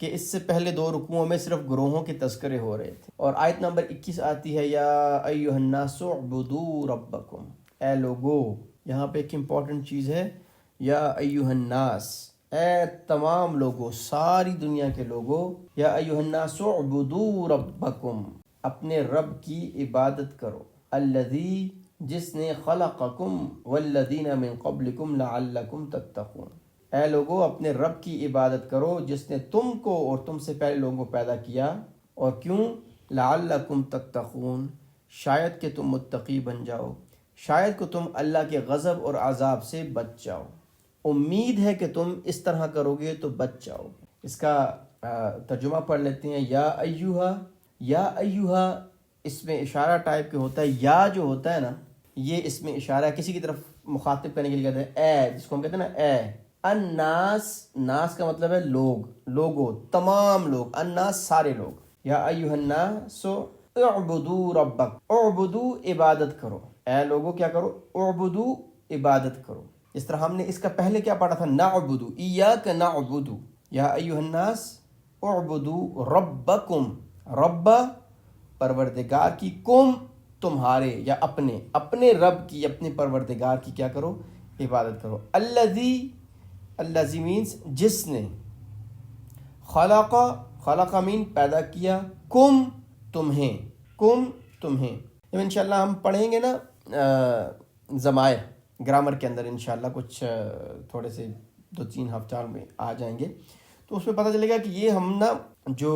کہ اس سے پہلے 2 رکوعوں میں صرف گروہوں کے تذکرے ہو رہے تھے. اور آیت نمبر 21 آتی ہے یا ایھا الناس اعبدوا ربکم، اے لوگو. یہاں پہ ایک امپورٹنٹ چیز ہے، یا ایھا الناس، اے تمام لوگوں، ساری دنیا کے لوگوں. یا ایھا الناس اعبدوا ربکم، اپنے رب کی عبادت کرو. الذی، جس نے خلقکم والذین من قبلکم لعلکم تتقون. اے لوگو اپنے رب کی عبادت کرو جس نے تم کو اور تم سے پہلے لوگوں کو پیدا کیا. اور کیوں؟ لعلکم تتقون، شاید کہ تم متقی بن جاؤ، شاید کہ تم اللہ کے غضب اور عذاب سے بچ جاؤ. امید ہے کہ تم اس طرح کرو گے تو بچ جاؤ. اس کا ترجمہ پڑھ لیتے ہیں. یا ایھا، یا ایھا اس میں اشارہ ٹائپ کے ہوتا ہے. یا جو ہوتا ہے نا، یہ اس میں اشارہ کسی کی طرف مخاطب کرنے کے لیے کہتے ہیں. اے، جس کو ہم کہتے ہیں نا اے. الناس، ناس کا مطلب ہے لوگ، لوگو، تمام لوگ. الناس سارے لوگ. یا ایھا الناس اعبدوا ربک، اعبدوا عبادت کرو. اے لوگو کیا کرو؟ اعبدوا عبادت کرو. اس طرح ہم نے اس کا پہلے کیا پڑھا تھا؟ نعبدو، ایاک نعبدو. یا ایھا الناس اعبدوا ربکم، رب پروردگار کی، کم تمہارے یا اپنے، اپنے رب کی، اپنے پروردگار کی کیا کرو؟ عبادت کرو. الذی، الذی مینس جس نے، خلق، خلق مین پیدا کیا، کم تمہیں، کم تمہیں. جب انشاءاللہ ہم پڑھیں گے نا ضمائر گرامر کے اندر، انشاءاللہ کچھ تھوڑے سے 2-3 ہفتہ میں آ جائیں گے، تو اس میں پتہ چلے گا کہ یہ ہم نا جو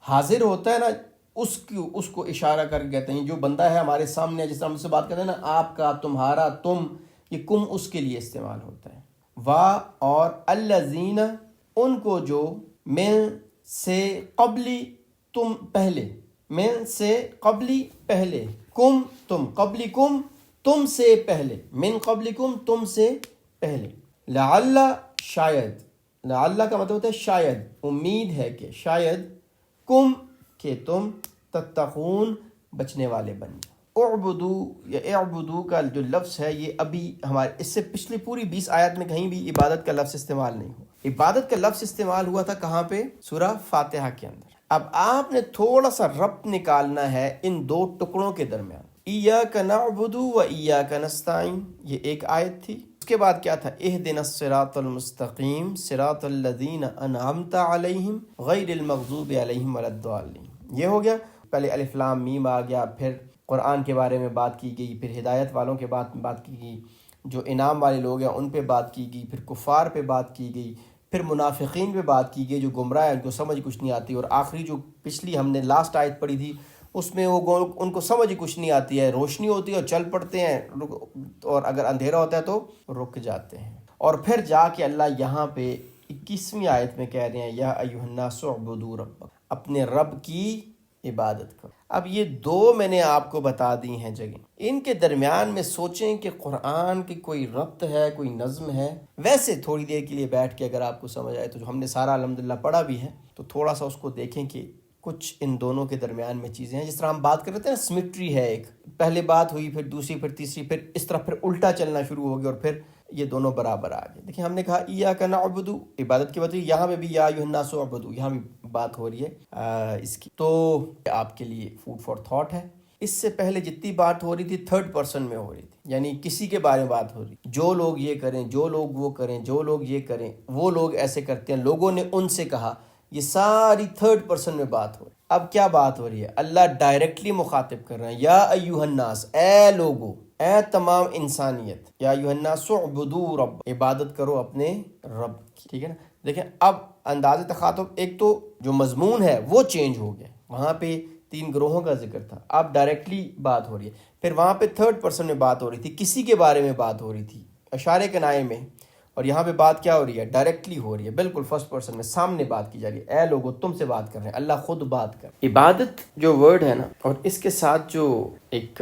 حاضر ہوتا ہے نا، اس کو اشارہ کر کے کہتے ہیں. جو بندہ ہے ہمارے سامنے، جس طرح ہم سے بات کرتے ہیں نا، آپ کا، تمہارا، تم، یہ کم اس کے لیے استعمال ہوتا ہے. وا، اور الذین، ان کو جو، من سے قبلی، تم پہلے، من سے قبلی پہلے، کم تم، قبلی کم تم سے پہلے، من قبلکم تم سے پہلے. لعل شاید، لعل کا مطلب ہوتا ہے شاید، امید ہے کہ، شاید، کم کہ تم، تتقون بچنے والے بن جاؤ. اعبدو یا اعبدو کا جو لفظ ہے، یہ ابھی ہمارے اس سے پچھلی پوری 20 آیات میں کہیں بھی عبادت کا لفظ استعمال نہیں ہوا. عبادت کا لفظ استعمال ہوا تھا کہاں پہ؟ سورہ فاتحہ کے اندر. اب آپ نے تھوڑا سا ربط نکالنا ہے ان 2 ٹکڑوں کے درمیان. ایاک نعبد و ایاک نستعین، یہ ایک آیت تھی. اس کے بعد کیا تھا؟ اہدنا الصراط المستقیم صراط الذین انعمت علیہم غیر المغضوب علیہم ولا الضالین. یہ ہو گیا. پہلے الف لام میم آ گیا، پھر قرآن کے بارے میں بات کی گئی، پھر ہدایت والوں کے بات کی گئی، جو انعام والے لوگ ہیں ان پہ بات کی گئی، پھر کفار پہ بات کی گئی، پھر منافقین پہ بات کی گئی جو گمراہ ہیں، ان کو سمجھ کچھ نہیں آتی. اور آخری جو پچھلی ہم نے لاسٹ آیت پڑھی تھی، اس میں وہ ان کو سمجھ کچھ نہیں آتی ہے، روشنی ہوتی ہے اور چل پڑتے ہیں، اور اگر اندھیرا ہوتا ہے تو رک جاتے ہیں. اور پھر جا کے اللہ یہاں پہ 21ویں آیت میں کہہ رہے ہیں یا ایھا الناس اعبدوا ربکم، اپنے رب کی عبادت کرو. اب یہ 2 میں نے آپ کو بتا دی ہیں جگہ. ان کے درمیان میں سوچیں کہ قرآن کی کوئی ربط ہے، کوئی نظم ہے. ویسے تھوڑی دیر کے لیے بیٹھ کے اگر آپ کو سمجھ آئے تو جو ہم نے سارا الحمدللہ پڑھا بھی ہے، تو تھوڑا سا اس کو دیکھیں کہ کچھ ان دونوں کے درمیان میں چیزیں ہیں. جس طرح ہم بات کر رہے تھے نا، سمیٹری ہے، ایک پہلے بات ہوئی، پھر دوسری، پھر تیسری، پھر اس طرح پھر الٹا چلنا شروع ہو گیا، اور پھر یہ دونوں برابر آ گئے. دیکھیں ہم نے کہا ایاک نعبد، عبادت کی بات ہوئی، یہاں پہ بھی یا ایھا الناس اعبدوا، یہاں بھی بات ہو رہی ہے اس کی. تو آپ کے لیے فوڈ فار تھاٹ ہے. اس سے پہلے جتنی بات ہو رہی تھی 3rd پرسن میں ہو رہی تھی، یعنی کسی کے بارے میں بات ہو رہی، جو لوگ یہ کریں، جو لوگ وہ کریں، جو لوگ یہ کریں، وہ لوگ ایسے کرتے ہیں، لوگوں نے ان سے کہا. یہ ساری 3rd پرسن میں بات ہو رہی. اب کیا بات ہو رہی ہے؟ اللہ ڈائریکٹلی مخاطب کر رہے ہیں. یا ایھا الناس، اے لوگو، اے تمام انسانیت. یا ایھا الناس اعبدوا رب، عبادت کرو اپنے رب کی. ٹھیک ہے نا؟ دیکھیں اب انداز تخاطب، ایک تو جو مضمون ہے وہ چینج ہو گیا. وہاں پہ 3 گروہوں کا ذکر تھا، اب ڈائریکٹلی بات ہو رہی ہے. پھر وہاں پہ 3rd پرسن میں بات ہو رہی تھی، کسی کے بارے میں بات ہو رہی تھی، اشارے کنائے میں. اور یہاں پہ بات کیا ہو رہی ہے؟ ڈائریکٹلی ہو رہی ہے، بالکل 1st پرسن میں سامنے بات کی جا رہی ہے. اے لوگو، تم سے بات کر رہے ہیں، اللہ خود بات کر. عبادت جو ورڈ ہے نا، اور اس کے ساتھ جو ایک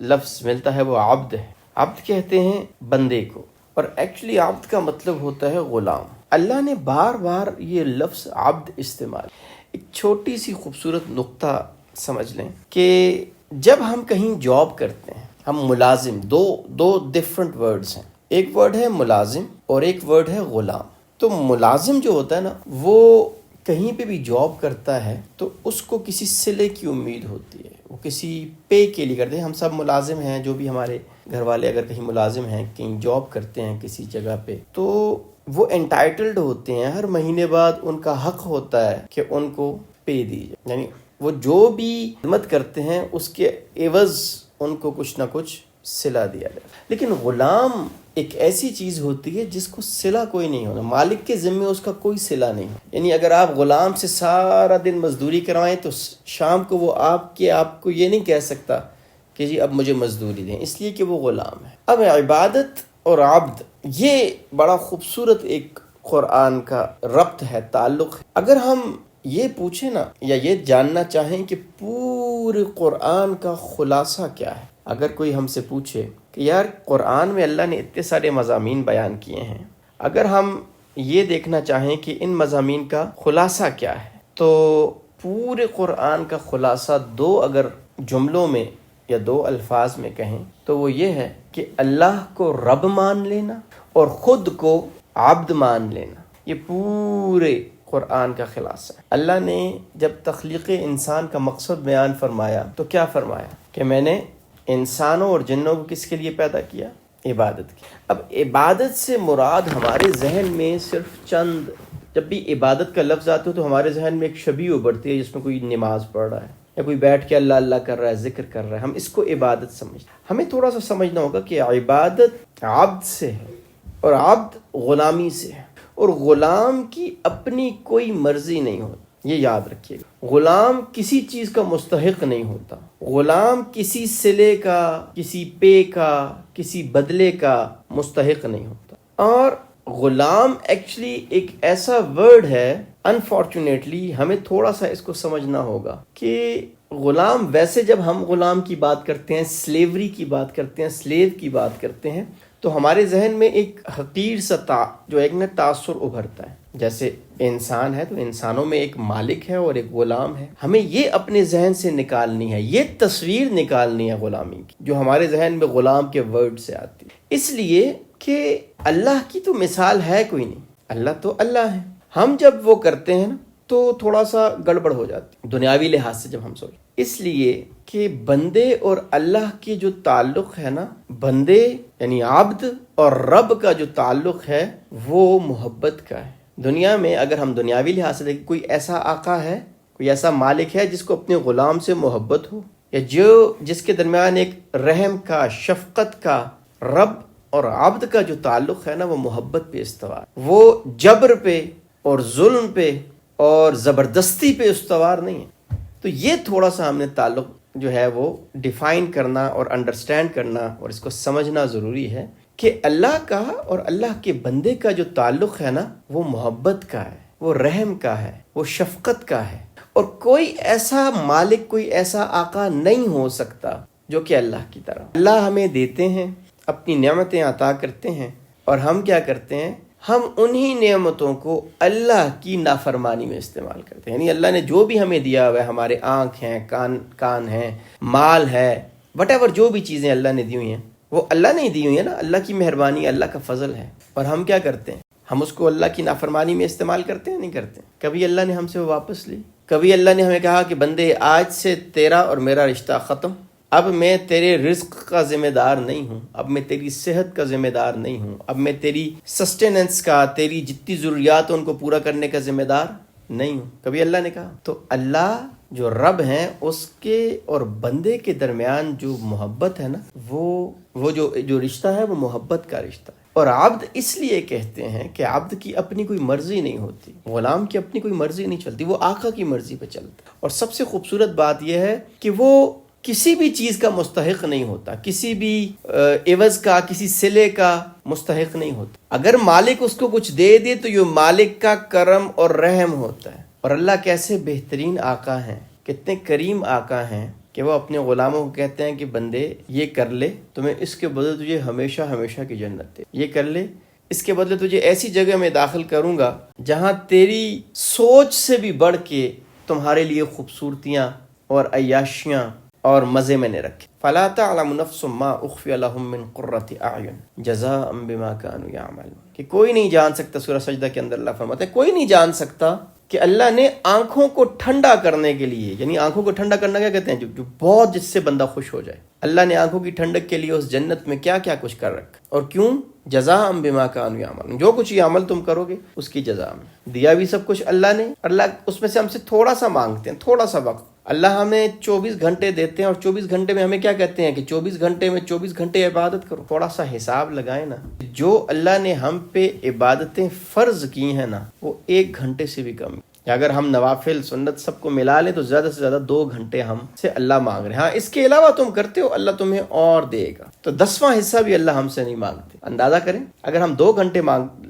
لفظ ملتا ہے وہ عبد ہے. عبد کہتے ہیں بندے کو، اور ایکچولی عبد کا مطلب ہوتا ہے غلام. اللہ نے بار بار یہ لفظ عبد استعمال. ایک چھوٹی سی خوبصورت نقطہ سمجھ لیں کہ جب ہم کہیں جاب کرتے ہیں، ہم ملازم، دو ڈفرنٹ ورڈز ہیں. ایک ورڈ ہے ملازم اور ایک ورڈ ہے غلام. تو ملازم جو ہوتا ہے نا، وہ کہیں پہ بھی جاب کرتا ہے تو اس کو کسی صلے کی امید ہوتی ہے، وہ کسی پے کے لیے کرتے ہیں. ہم سب ملازم ہیں، جو بھی ہمارے گھر والے اگر کہیں ملازم ہیں، کہیں جاب کرتے ہیں کسی جگہ پہ، تو وہ انٹائٹلڈ ہوتے ہیں، ہر مہینے بعد ان کا حق ہوتا ہے کہ ان کو پے دی جائے. یعنی وہ جو بھی خدمت کرتے ہیں اس کے عوض ان کو کچھ نہ کچھ صلہ دیا جائے. لیکن غلام ایک ایسی چیز ہوتی ہے جس کو صلہ کوئی نہیں ہونا، مالک کے ذمے اس کا کوئی صلہ نہیں ہو. یعنی اگر آپ غلام سے سارا دن مزدوری کروائیں تو شام کو وہ آپ کو یہ نہیں کہہ سکتا کہ جی اب مجھے مزدوری دیں، اس لیے کہ وہ غلام ہے. اب عبادت اور عبد، یہ بڑا خوبصورت ایک قرآن کا ربط ہے، تعلق ہے. اگر ہم یہ پوچھیں نا یا یہ جاننا چاہیں کہ پورے قرآن کا خلاصہ کیا ہے، اگر کوئی ہم سے پوچھے کہ یار قرآن میں اللہ نے اتنے سارے مضامین بیان کیے ہیں، اگر ہم یہ دیکھنا چاہیں کہ ان مضامین کا خلاصہ کیا ہے، تو پورے قرآن کا خلاصہ دو اگر جملوں میں یا دو الفاظ میں کہیں تو وہ یہ ہے کہ اللہ کو رب مان لینا اور خود کو عبد مان لینا. یہ پورے قرآن کا خلاصہ ہے. اللہ نے جب تخلیق انسان کا مقصد بیان فرمایا تو کیا فرمایا کہ میں نے انسانوں اور جنوں کو کس کے لیے پیدا کیا؟ عبادت کی. اب عبادت سے مراد ہمارے ذہن میں صرف چند، جب بھی عبادت کا لفظ آتا ہے تو ہمارے ذہن میں ایک شبیہ ابھرتی ہے جس میں کوئی نماز پڑھ رہا ہے یا کوئی بیٹھ کے اللہ اللہ کر رہا ہے، ذکر کر رہا ہے، ہم اس کو عبادت سمجھتے ہیں. ہمیں تھوڑا سا سمجھنا ہوگا کہ عبادت عبد سے ہے اور عبد غلامی سے ہے، اور غلام کی اپنی کوئی مرضی نہیں ہوتی، یہ یاد رکھیے گا. غلام کسی چیز کا مستحق نہیں ہوتا، غلام کسی صلے کا، کسی پے کا، کسی بدلے کا مستحق نہیں ہوتا. اور غلام ایکچولی ایک ایسا ورڈ ہے، انفارچونیٹلی ہمیں تھوڑا سا اس کو سمجھنا ہوگا کہ غلام، ویسے جب ہم غلام کی بات کرتے ہیں، سلیوری کی بات کرتے ہیں، سلیو کی بات کرتے ہیں، تو ہمارے ذہن میں ایک حقیر سا جو ایک نہ تاثر ابھرتا ہے. جیسے انسان ہے تو انسانوں میں ایک مالک ہے اور ایک غلام ہے. ہمیں یہ اپنے ذہن سے نکالنی ہے، یہ تصویر نکالنی ہے غلامی کی جو ہمارے ذہن میں غلام کے ورڈ سے آتی ہے. اس لیے کہ اللہ کی تو مثال ہے کوئی نہیں، اللہ تو اللہ ہے. ہم جب وہ کرتے ہیں نا تو تھوڑا سا گڑبڑ ہو جاتی دنیاوی لحاظ سے جب ہم سوچیں، اس لیے کہ بندے اور اللہ کے جو تعلق ہے نا، بندے یعنی عبد اور رب کا جو تعلق ہے وہ محبت کا ہے. دنیا میں اگر ہم دنیاوی لحاظ سے دیکھیں، کوئی ایسا آقا ہے، کوئی ایسا مالک ہے جس کو اپنے غلام سے محبت ہو، یا جس کے درمیان ایک رحم کا، شفقت کا، رب اور عبد کا جو تعلق ہے نا، وہ محبت پہ استوار، وہ جبر پہ اور ظلم پہ اور زبردستی پہ استوار نہیں ہے. تو یہ تھوڑا سا ہم نے تعلق جو ہے وہ ڈیفائن کرنا اور انڈرسٹینڈ کرنا اور اس کو سمجھنا ضروری ہے کہ اللہ کا اور اللہ کے بندے کا جو تعلق ہے نا، وہ محبت کا ہے، وہ رحم کا ہے، وہ شفقت کا ہے. اور کوئی ایسا مالک، کوئی ایسا آقا نہیں ہو سکتا جو کہ اللہ کی طرح. اللہ ہمیں دیتے ہیں، اپنی نعمتیں عطا کرتے ہیں، اور ہم کیا کرتے ہیں؟ ہم انہی نعمتوں کو اللہ کی نافرمانی میں استعمال کرتے ہیں. یعنی اللہ نے جو بھی ہمیں دیا ہوا ہے، ہمارے آنکھ ہیں، کان ہیں، مال ہے، وٹ ایور جو بھی چیزیں اللہ نے دی ہوئی ہیں، وہ اللہ نے دی ہوئی ہیں نا، اللہ کی مہربانی، اللہ کا فضل ہے. اور ہم کیا کرتے ہیں؟ ہم اس کو اللہ کی نافرمانی میں استعمال کرتے ہیں؟ نہیں کرتے. کبھی اللہ نے ہم سے وہ واپس لی؟ کبھی اللہ نے ہمیں کہا کہ بندے آج سے تیرا اور میرا رشتہ ختم، اب میں تیرے رزق کا ذمہ دار نہیں ہوں، اب میں تیری صحت کا ذمہ دار نہیں ہوں، اب میں تیری سسٹیننس کا، تیری جتنی ضروریات ان کو پورا کرنے کا ذمہ دار نہیں ہوں؟ کبھی اللہ نے کہا؟ تو اللہ جو رب ہیں، اس کے اور بندے کے درمیان جو محبت ہے نا، وہ جو رشتہ ہے وہ محبت کا رشتہ ہے. اور عبد اس لیے کہتے ہیں کہ عبد کی اپنی کوئی مرضی نہیں ہوتی، غلام کی اپنی کوئی مرضی نہیں چلتی، وہ آقا کی مرضی پہ چلتا. اور سب سے خوبصورت بات یہ ہے کہ وہ کسی بھی چیز کا مستحق نہیں ہوتا، کسی بھی عوض کا، کسی صلے کا مستحق نہیں ہوتا. اگر مالک اس کو کچھ دے دے تو یہ مالک کا کرم اور رحم ہوتا ہے. اور اللہ کیسے بہترین آقا ہیں، کتنے کریم آقا ہیں کہ وہ اپنے غلاموں کو کہتے ہیں کہ بندے یہ کر لے تو میں اس کے بدلے تجھے ہمیشہ ہمیشہ کی جنت دے، یہ کر لے اس کے بدلے تجھے ایسی جگہ میں داخل کروں گا جہاں تیری سوچ سے بھی بڑھ کے تمہارے لیے خوبصورتیاں اور عیاشیاں اور مزے میں نے رکھے. فَلَا تَعْلَمُ نَفْسٌ مَّا أُخْفِيَ لَهُم مِّن قُرَّةِ أَعْيُنٍ جَزَاءً بِمَا كَانُوا يَعْمَلُونَ. کہ کوئی نہیں جان سکتا، سورہ سجدہ کے اندر اللہ فرماتا ہے کوئی نہیں جان سکتا کہ اللہ نے آنکھوں کو ٹھنڈا کرنے کے لیے، یعنی آنکھوں کو ٹھنڈا کرنا کیا کہتے ہیں، جو بہت جس سے بندہ خوش ہو جائے، اللہ نے آنکھوں کی ٹھنڈک کے لیے اس جنت میں کیا کیا کچھ کر رکھا، اور کیوں، جزاء بما کانوا یعملون، جو کچھ یہ عمل تم کرو گے اس کی جزا میں دیا بھی سب کچھ اللہ نے۔ اللہ اس میں سے ہم سے تھوڑا سا مانگتے ہیں، تھوڑا سا وقت۔ اللہ ہمیں 24 گھنٹے دیتے ہیں اور 24 گھنٹے میں ہمیں کیا کہتے ہیں کہ 24 گھنٹے میں 24 گھنٹے عبادت کرو۔ تھوڑا سا حساب لگائیں نا، جو اللہ نے ہم پہ عبادتیں فرض کی ہیں نا وہ 1 گھنٹے سے بھی کم، یا اگر ہم نوافل سنت سب کو ملا لیں تو زیادہ سے زیادہ 2 گھنٹے ہم سے اللہ مانگ رہے ہیں۔ ہاں اس کے علاوہ تم کرتے ہو اللہ تمہیں اور دے گا، تو 10واں حصہ بھی اللہ ہم سے نہیں مانگتے۔ اندازہ کریں اگر ہم 2 گھنٹے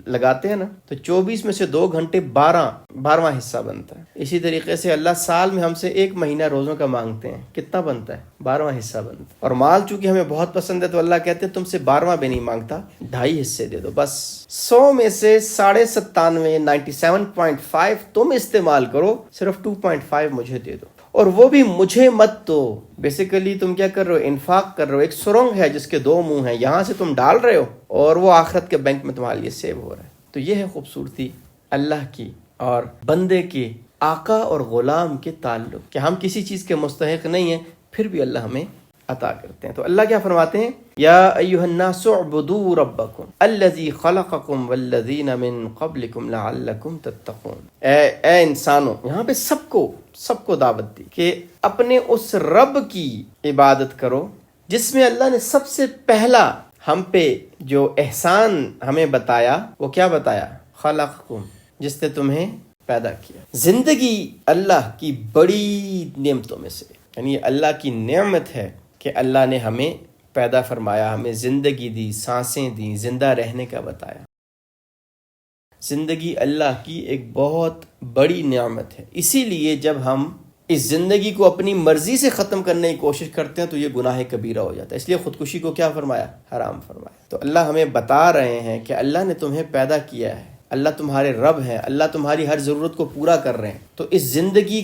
لگاتے ہیں نا تو 24 میں سے 2 گھنٹے 12واں حصہ بنتا ہے۔ اسی طریقے سے اللہ سال میں ہم سے 1 مہینہ روزوں کا مانگتے ہیں، کتنا بنتا ہے؟ 12واں حصہ بنتا ہے۔ اور مال چونکہ ہمیں بہت پسند ہے تو اللہ کہتے ہیں تم سے 12واں بھی نہیں مانگتا، 2.5 حصے دے دو بس۔ 100 میں سے 97.5 97.5 تم استعمال کرو، صرف 2.5 مجھے دے دو، اور وہ بھی مجھے مت دو۔ بیسیکلی تم کیا کر رہے ہو؟ انفاق کر رہے ہو۔ ایک سرنگ ہے جس کے 2 منہ ہیں، یہاں سے تم ڈال رہے ہو اور وہ آخرت کے بینک میں تمہارے لیے سیو ہو رہا ہے۔ تو یہ ہے خوبصورتی اللہ کی اور بندے کے آقا اور غلام کے تعلق، کہ ہم کسی چیز کے مستحق نہیں ہیں پھر بھی اللہ ہمیں عطا کرتے ہیں۔ تو اللہ کیا فرماتے ہیں؟ یا ایھا الناس اعبدوا ربکم الذی خلقکم والذین من قبلکم لعلکم تتقون۔ اے انسانوں، یہاں پہ سب کو دعوت دی کہ اپنے اس رب کی عبادت کرو جس میں اللہ نے سب سے پہلا ہم پہ جو احسان ہمیں بتایا، وہ کیا بتایا؟ خلقکم، جس نے تمہیں پیدا کیا۔ زندگی اللہ کی بڑی نعمتوں میں سے، یعنی اللہ کی نعمت ہے کہ اللہ نے ہمیں پیدا فرمایا، ہمیں زندگی دی، سانسیں دی، زندہ رہنے کا بتایا۔ زندگی اللہ کی ایک بہت بڑی نعمت ہے، اسی لیے جب ہم اس زندگی کو اپنی مرضی سے ختم کرنے کی کوشش کرتے ہیں تو یہ گناہ کبیرہ ہو جاتا ہے۔ اس لیے خودکشی کو کیا فرمایا؟ حرام فرمایا۔ تو اللہ ہمیں بتا رہے ہیں کہ اللہ نے تمہیں پیدا کیا ہے، اللہ تمہارے رب ہیں، اللہ تمہاری ہر ضرورت کو پورا کر رہے ہیں، تو اس زندگی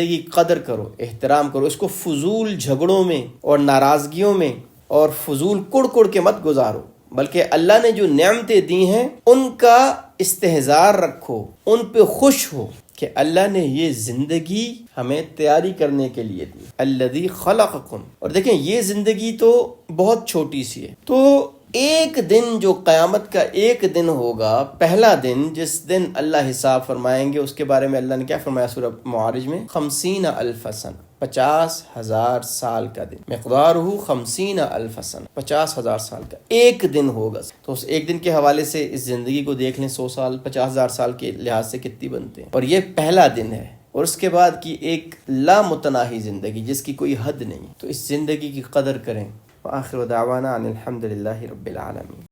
کی قدر کرو، احترام کرو، اس کو فضول جھگڑوں میں اور ناراضگیوں میں اور فضول کڑ کے مت گزارو، بلکہ اللہ نے جو نعمتیں دی ہیں ان کا استحضار رکھو، ان پہ خوش ہو کہ اللہ نے یہ زندگی ہمیں تیاری کرنے کے لیے دی۔ الذی خلقکم، اور دیکھیں یہ زندگی تو بہت چھوٹی سی ہے، تو ایک دن جو قیامت کا ایک دن ہوگا، پہلا دن جس دن اللہ حساب فرمائیں گے، اس کے بارے میں اللہ نے کیا فرمایا سورہ معارج میں؟ 50,000 سنہ، 50,000 سال کا دن، مقدارہ 50,000 سنہ، 50,000 سال کا ایک دن ہوگا۔ تو اس ایک دن کے حوالے سے اس زندگی کو دیکھ لیں، 100 سال 50,000 سال کے لحاظ سے کتنی بنتے ہیں، اور یہ پہلا دن ہے، اور اس کے بعد کی ایک لامتناہی زندگی جس کی کوئی حد نہیں۔ تو اس زندگی کی قدر کریں۔ وآخر دعوانا ان الحمد للہ رب العالمین۔